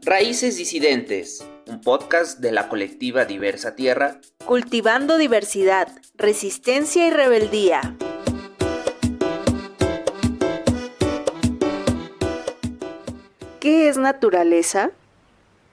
Raíces Disidentes, un podcast de la colectiva Diversa Tierra, cultivando diversidad, resistencia y rebeldía. ¿Qué es naturaleza?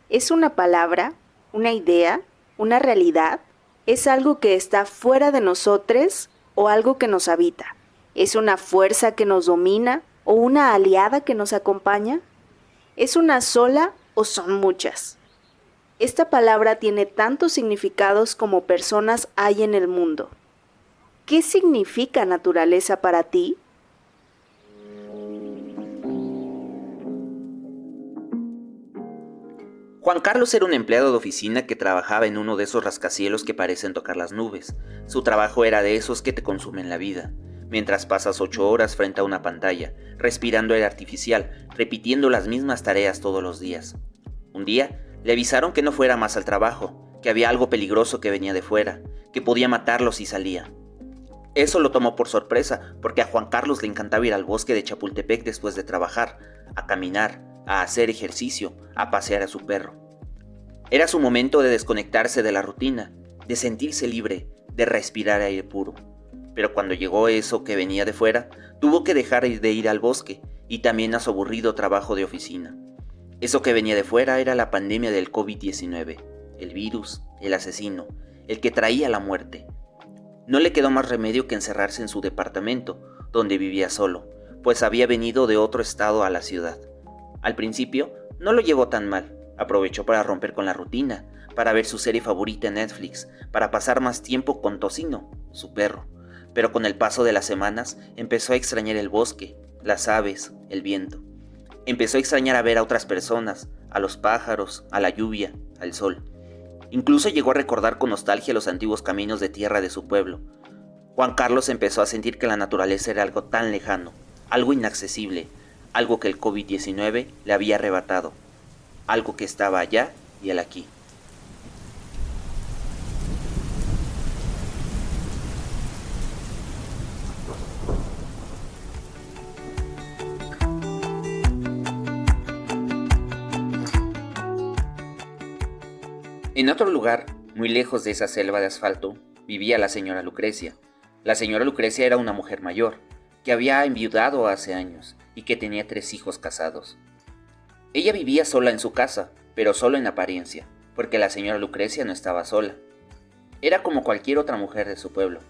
¿Es una palabra, una idea, una realidad? ¿Es algo que está fuera de nosotros o algo que nos habita? ¿Es una fuerza que nos domina o una aliada que nos acompaña? ¿Es una sola o son muchas? Esta palabra tiene tantos significados como personas hay en el mundo. ¿Qué significa naturaleza para ti? Juan Carlos era un empleado de oficina que trabajaba en uno de esos rascacielos que parecen tocar las nubes. Su trabajo era de esos que te consumen la vida. Mientras pasas 8 horas frente a una pantalla, respirando aire artificial, repitiendo las mismas tareas todos los días. Un día, le avisaron que no fuera más al trabajo, que había algo peligroso que venía de fuera, que podía matarlo si salía. Eso lo tomó por sorpresa, porque a Juan Carlos le encantaba ir al bosque de Chapultepec después de trabajar, a caminar, a hacer ejercicio, a pasear a su perro. Era su momento de desconectarse de la rutina, de sentirse libre, de respirar aire puro. Pero cuando llegó eso que venía de fuera, tuvo que dejar de ir al bosque y también a su aburrido trabajo de oficina. Eso que venía de fuera era la pandemia del COVID-19, el virus, el asesino, el que traía la muerte. No le quedó más remedio que encerrarse en su departamento, donde vivía solo, pues había venido de otro estado a la ciudad. Al principio, no lo llevó tan mal. Aprovechó para romper con la rutina, para ver su serie favorita en Netflix, para pasar más tiempo con Tocino, su perro. Pero con el paso de las semanas, empezó a extrañar el bosque, las aves, el viento. Empezó a extrañar a ver a otras personas, a los pájaros, a la lluvia, al sol. Incluso llegó a recordar con nostalgia los antiguos caminos de tierra de su pueblo. Juan Carlos empezó a sentir que la naturaleza era algo tan lejano, algo inaccesible, algo que el COVID-19 le había arrebatado, algo que estaba allá y él aquí. En otro lugar, muy lejos de esa selva de asfalto, vivía la señora Lucrecia. La señora Lucrecia era una mujer mayor, que había enviudado hace años y que tenía 3 hijos casados. Ella vivía sola en su casa, pero solo en apariencia, porque la señora Lucrecia no estaba sola. Era como cualquier otra mujer de su pueblo.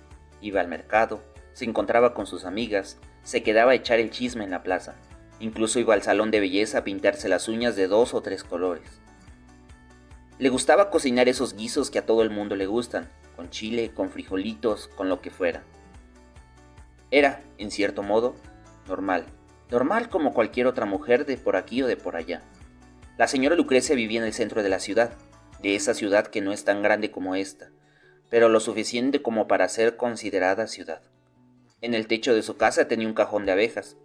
Iba al mercado, se encontraba con sus amigas, se quedaba a echar el chisme en la plaza. Incluso iba al salón de belleza a pintarse las uñas de 2 o 3 colores. Le gustaba cocinar esos guisos que a todo el mundo le gustan, con chile, con frijolitos, con lo que fuera. Era, en cierto modo, normal. Normal como cualquier otra mujer de por aquí o de por allá. La señora Lucrecia vivía en el centro de la ciudad, de esa ciudad que no es tan grande como esta, pero lo suficiente como para ser considerada ciudad. En el techo de su casa tenía un cajón de abejas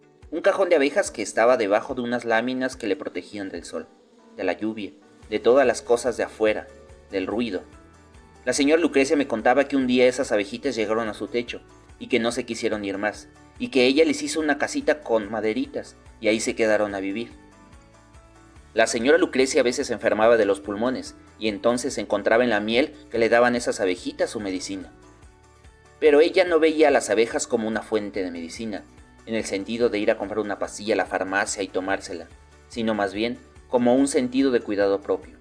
que estaba debajo de unas láminas que le protegían del sol, de la lluvia, de todas las cosas de afuera, del ruido. La señora Lucrecia me contaba que un día esas abejitas llegaron a su techo y que no se quisieron ir más, y que ella les hizo una casita con maderitas y ahí se quedaron a vivir. La señora Lucrecia a veces se enfermaba de los pulmones y entonces encontraba en la miel que le daban esas abejitas su medicina. Pero ella no veía a las abejas como una fuente de medicina, en el sentido de ir a comprar una pastilla a la farmacia y tomársela, sino más bien como un sentido de cuidado propio.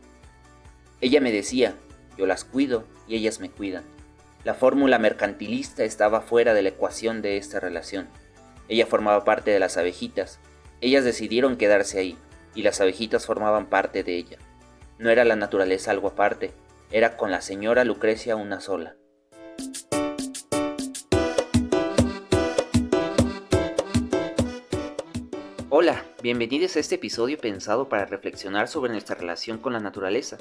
Ella me decía, yo las cuido y ellas me cuidan. La fórmula mercantilista estaba fuera de la ecuación de esta relación. Ella formaba parte de las abejitas, ellas decidieron quedarse ahí, y las abejitas formaban parte de ella. No era la naturaleza algo aparte, era con la señora Lucrecia una sola. Hola, bienvenidos a este episodio pensado para reflexionar sobre nuestra relación con la naturaleza.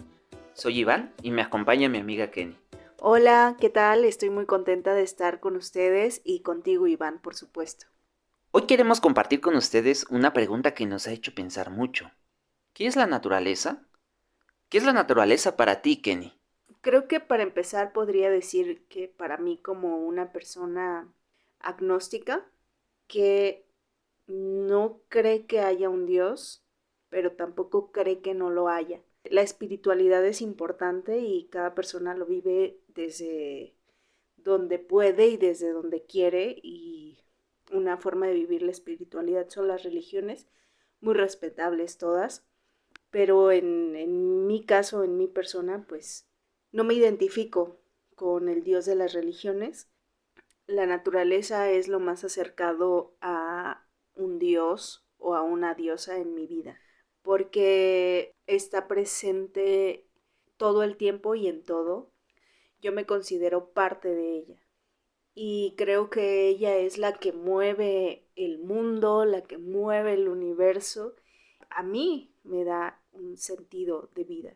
Soy Iván y me acompaña mi amiga Kenny. Hola, ¿qué tal? Estoy muy contenta de estar con ustedes y contigo, Iván, por supuesto. Hoy queremos compartir con ustedes una pregunta que nos ha hecho pensar mucho. ¿Qué es la naturaleza? ¿Qué es la naturaleza para ti, Kenny? Creo que para empezar podría decir que para mí como una persona agnóstica que no cree que haya un Dios, pero tampoco cree que no lo haya. La espiritualidad es importante y cada persona lo vive desde donde puede y desde donde quiere, y una forma de vivir la espiritualidad son las religiones, muy respetables todas, pero en mi caso, en mi persona, pues no me identifico con el Dios de las religiones. La naturaleza es lo más acercado a un Dios o a una diosa en mi vida, porque está presente todo el tiempo y en todo. Yo me considero parte de ella y creo que ella es la que mueve el mundo, la que mueve el universo. A mí me da un sentido de vida.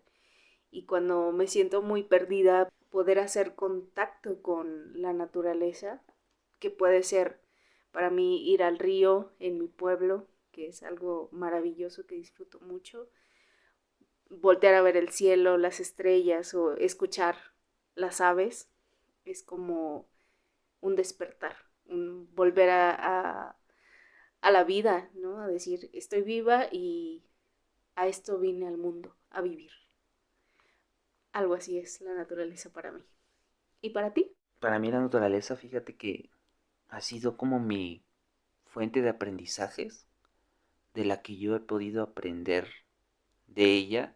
Y cuando me siento muy perdida, poder hacer contacto con la naturaleza, que puede ser para mí ir al río en mi pueblo, que es algo maravilloso que disfruto mucho, voltear a ver el cielo, las estrellas o escuchar las aves, es como un despertar, un volver a la vida, ¿no? A decir, estoy viva y a esto vine al mundo, a vivir. Algo así es la naturaleza para mí. ¿Y para ti? Para mí la naturaleza, fíjate que ha sido como mi fuente de aprendizajes, de la que yo he podido aprender de ella,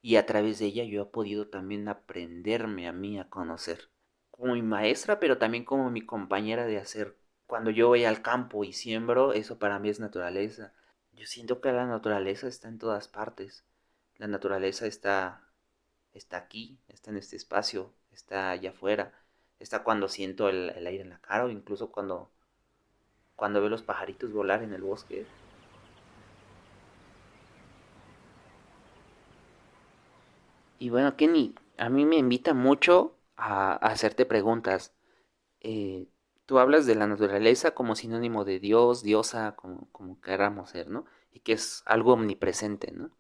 y a través de ella yo he podido también aprenderme a mí a conocer. Como mi maestra, pero también como mi compañera de hacer. Cuando yo voy al campo y siembro, eso para mí es naturaleza. Yo siento que la naturaleza está en todas partes. La naturaleza está aquí, está en este espacio, está allá afuera. Está cuando siento el aire en la cara, o incluso cuando veo los pajaritos volar en el bosque. Y bueno, Kenny, a mí me invita mucho a hacerte preguntas. Eh, Tú hablas de la naturaleza como sinónimo de Dios, diosa, como queramos ser, ¿no? Y que es algo omnipresente, ¿no?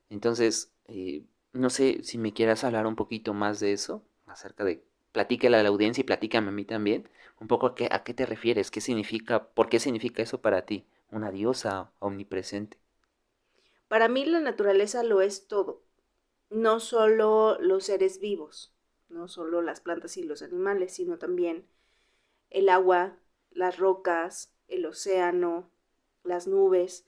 Entonces, no sé si me quieras hablar un poquito más de eso, acerca de, platícale a la audiencia y platícame a mí también, un poco a qué te refieres, qué significa, por qué significa eso para ti, una diosa omnipresente. Para mí la naturaleza lo es todo, no solo los seres vivos, no solo las plantas y los animales, sino también el agua, las rocas, el océano, las nubes.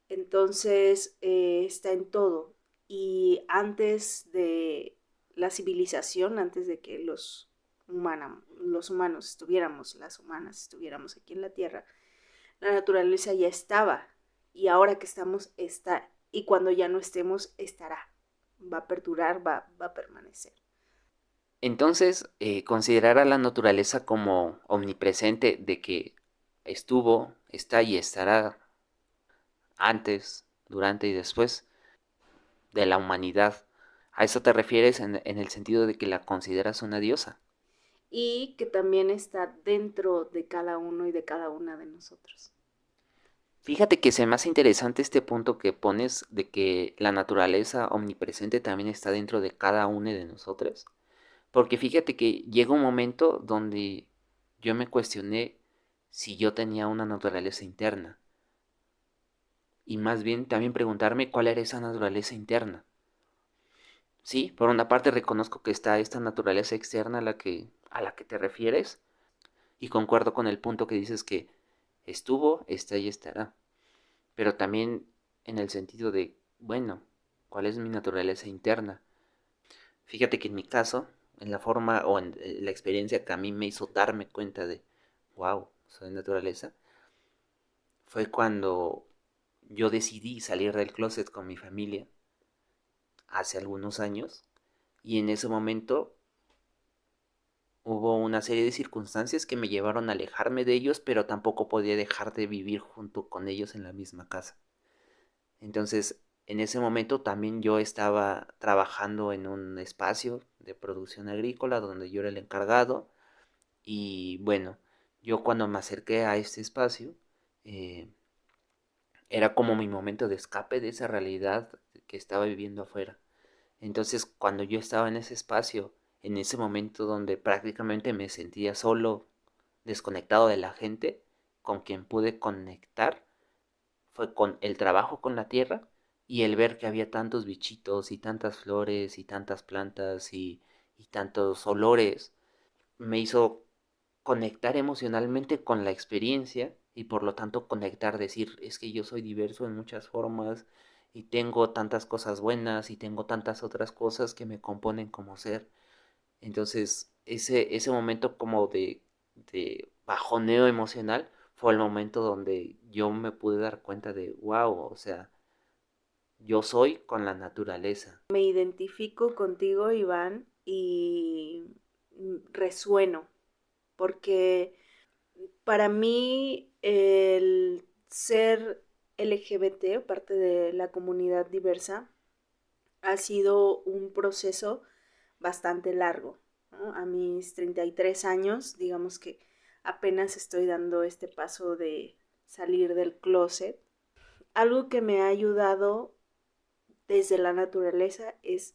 Entonces está en todo. Y antes de la civilización, antes de que los humanos estuviéramos, las humanas estuviéramos aquí en la Tierra, la naturaleza ya estaba. Y ahora que estamos, está. Y cuando ya no estemos, estará. Va a perdurar, va a permanecer. Entonces, considerar a la naturaleza como omnipresente, de que estuvo, está y estará antes, durante y después de la humanidad. ¿A eso te refieres en el sentido de que la consideras una diosa? Y que también está dentro de cada uno y de cada una de nosotros. Fíjate que se me hace interesante este punto que pones de que la naturaleza omnipresente también está dentro de cada uno de nosotros. Porque fíjate que llega un momento donde yo me cuestioné si yo tenía una naturaleza interna. Y más bien también preguntarme cuál era esa naturaleza interna. Sí, por una parte reconozco que está esta naturaleza externa a la que te refieres. Y concuerdo con el punto que dices que estuvo, está y estará. Pero también en el sentido de, bueno, ¿cuál es mi naturaleza interna? Fíjate que en mi caso, en la forma o en la experiencia que a mí me hizo darme cuenta de, wow, soy naturaleza, fue cuando yo decidí salir del closet con mi familia hace algunos años, y en ese momento hubo una serie de circunstancias que me llevaron a alejarme de ellos, pero tampoco podía dejar de vivir junto con ellos en la misma casa. Entonces, en ese momento también yo estaba trabajando en un espacio de producción agrícola donde yo era el encargado, y bueno, yo cuando me acerqué a este espacio, eh, era como mi momento de escape de esa realidad que estaba viviendo afuera. Entonces, cuando yo estaba en ese espacio, en ese momento donde prácticamente me sentía solo, desconectado de la gente, con quien pude conectar fue con el trabajo con la tierra Y el ver que había tantos bichitos y tantas flores y tantas plantas y tantos olores me hizo conectar emocionalmente con la experiencia y por lo tanto conectar, decir, es que yo soy diverso en muchas formas y tengo tantas cosas buenas y tengo tantas otras cosas que me componen como ser. Entonces, ese momento como de bajoneo emocional fue el momento donde yo me pude dar cuenta de, wow, o sea, yo soy con la naturaleza. Me identifico contigo, Iván, y resueno, porque para mí el ser LGBT, parte de la comunidad diversa, ha sido un proceso bastante largo, ¿no? A mis 33 años, digamos que apenas estoy dando este paso de salir del closet. Algo que me ha ayudado desde la naturaleza es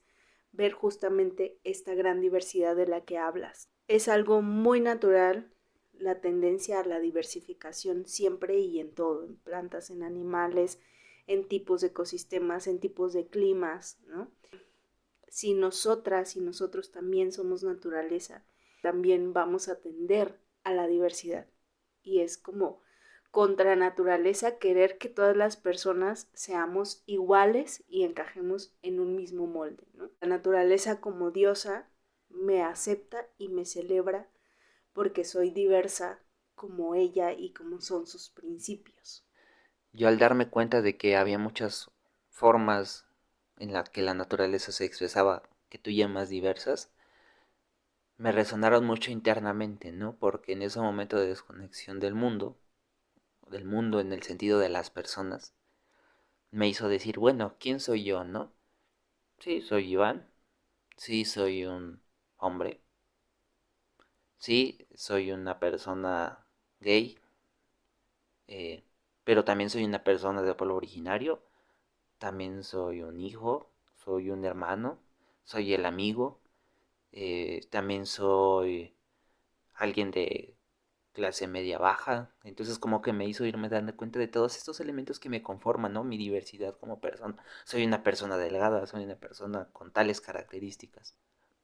ver justamente esta gran diversidad de la que hablas. Es algo muy natural la tendencia a la diversificación siempre y en todo, en plantas, en animales, en tipos de ecosistemas, en tipos de climas, ¿no? Si nosotras y nosotros también somos naturaleza, también vamos a tender a la diversidad. Y es como contra naturaleza querer que todas las personas seamos iguales y encajemos en un mismo molde, ¿no? La naturaleza como diosa me acepta y me celebra porque soy diversa como ella y como son sus principios. Yo al darme cuenta de que había muchas formas en las que la naturaleza se expresaba que tú llamas diversas, me resonaron mucho internamente, ¿no? Porque en ese momento de desconexión del mundo en el sentido de las personas, me hizo decir, bueno, ¿quién soy yo, no? Sí, soy Iván, sí, soy un hombre, sí, soy una persona gay, eh, pero también soy una persona de pueblo originario, también soy un hijo, soy un hermano, soy el amigo, también soy alguien de clase media baja. Entonces como que me hizo irme dando cuenta de todos estos elementos que me conforman, ¿no? Mi diversidad como persona. Soy una persona delgada, soy una persona con tales características.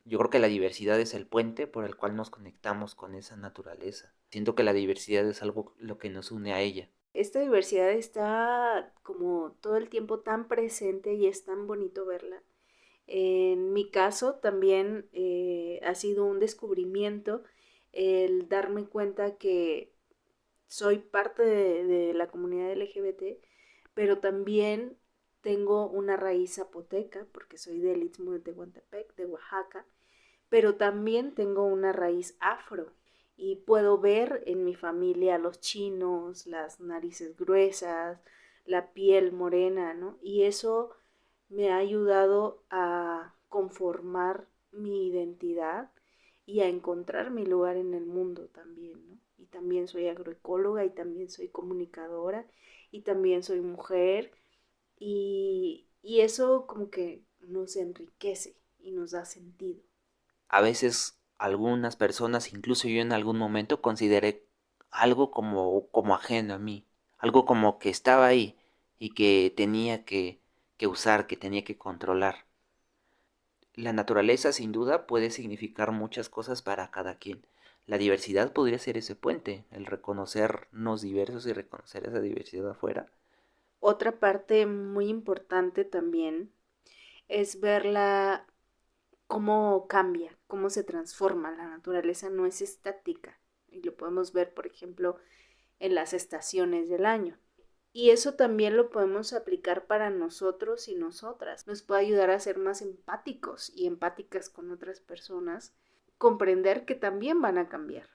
Yo creo que la diversidad es el puente por el cual nos conectamos con esa naturaleza. Siento que la diversidad es algo lo que nos une a ella. Esta diversidad está como todo el tiempo tan presente y es tan bonito verla. En mi caso también ha sido un descubrimiento el darme cuenta que soy parte de la comunidad LGBT, pero también tengo una raíz zapoteca, porque soy del Istmo de Tehuantepec, de Oaxaca, pero también tengo una raíz afro y puedo ver en mi familia los chinos, las narices gruesas, la piel morena, ¿no? Y eso me ha ayudado a conformar mi identidad y a encontrar mi lugar en el mundo también, ¿no? Y también soy agroecóloga y también soy comunicadora y también soy mujer y eso como que nos enriquece y nos da sentido. A veces algunas personas, incluso yo en algún momento consideré algo como ajeno a mí, algo como que estaba ahí y que tenía que usar, que tenía que controlar. La naturaleza sin duda puede significar muchas cosas para cada quien. La diversidad podría ser ese puente, el reconocernos diversos y reconocer esa diversidad afuera. Otra parte muy importante también es verla cómo cambia, cómo se transforma. La naturaleza no es estática y lo podemos ver, por ejemplo, en las estaciones del año. Y eso también lo podemos aplicar para nosotros y nosotras. Nos puede ayudar a ser más empáticos y empáticas con otras personas, comprender que también van a cambiar.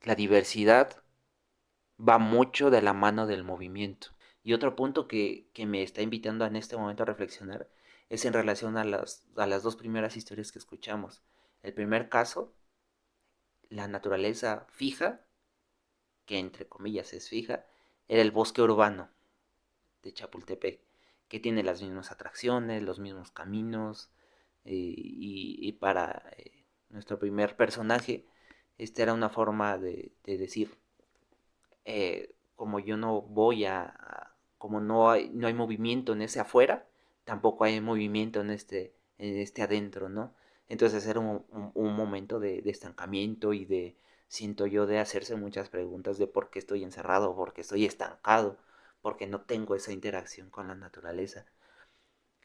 La diversidad va mucho de la mano del movimiento. Y otro punto que me está invitando en este momento a reflexionar es en relación a las dos primeras historias que escuchamos. El primer caso, la naturaleza fija, que entre comillas es fija, era el bosque urbano de Chapultepec, que tiene las mismas atracciones, los mismos caminos, y para nuestro primer personaje, esta era una forma de decir, como yo no voy como no hay movimiento en ese afuera, tampoco hay movimiento en este adentro, ¿no? Entonces era un momento de estancamiento y siento yo, de hacerse muchas preguntas de por qué estoy encerrado, por qué estoy estancado, por qué no tengo esa interacción con la naturaleza.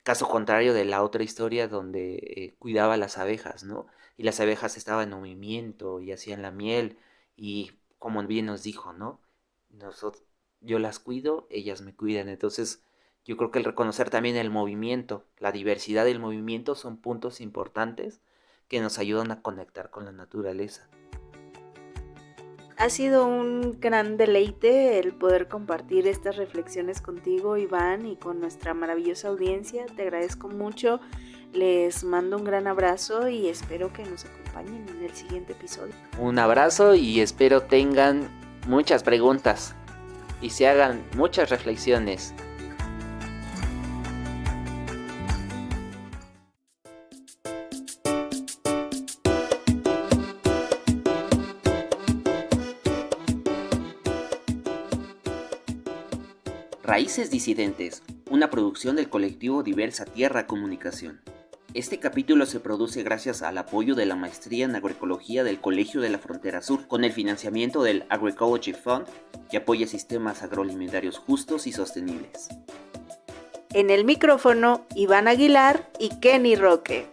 Caso contrario de la otra historia donde cuidaba las abejas, ¿no? Y las abejas estaban en movimiento y hacían la miel y como bien nos dijo, ¿no? Nosotros, yo las cuido, ellas me cuidan. Entonces yo creo que el reconocer también el movimiento, la diversidad del movimiento son puntos importantes que nos ayudan a conectar con la naturaleza. Ha sido un gran deleite el poder compartir estas reflexiones contigo, Iván, y con nuestra maravillosa audiencia. Te agradezco mucho, les mando un gran abrazo y espero que nos acompañen en el siguiente episodio. Un abrazo y espero tengan muchas preguntas y se hagan muchas reflexiones. Raíces Disidentes, una producción del colectivo Diversa Tierra Comunicación. Este capítulo se produce gracias al apoyo de la Maestría en Agroecología del Colegio de la Frontera Sur, con el financiamiento del Agroecology Fund, que apoya sistemas agroalimentarios justos y sostenibles. En el micrófono, Iván Aguilar y Kenny Roque.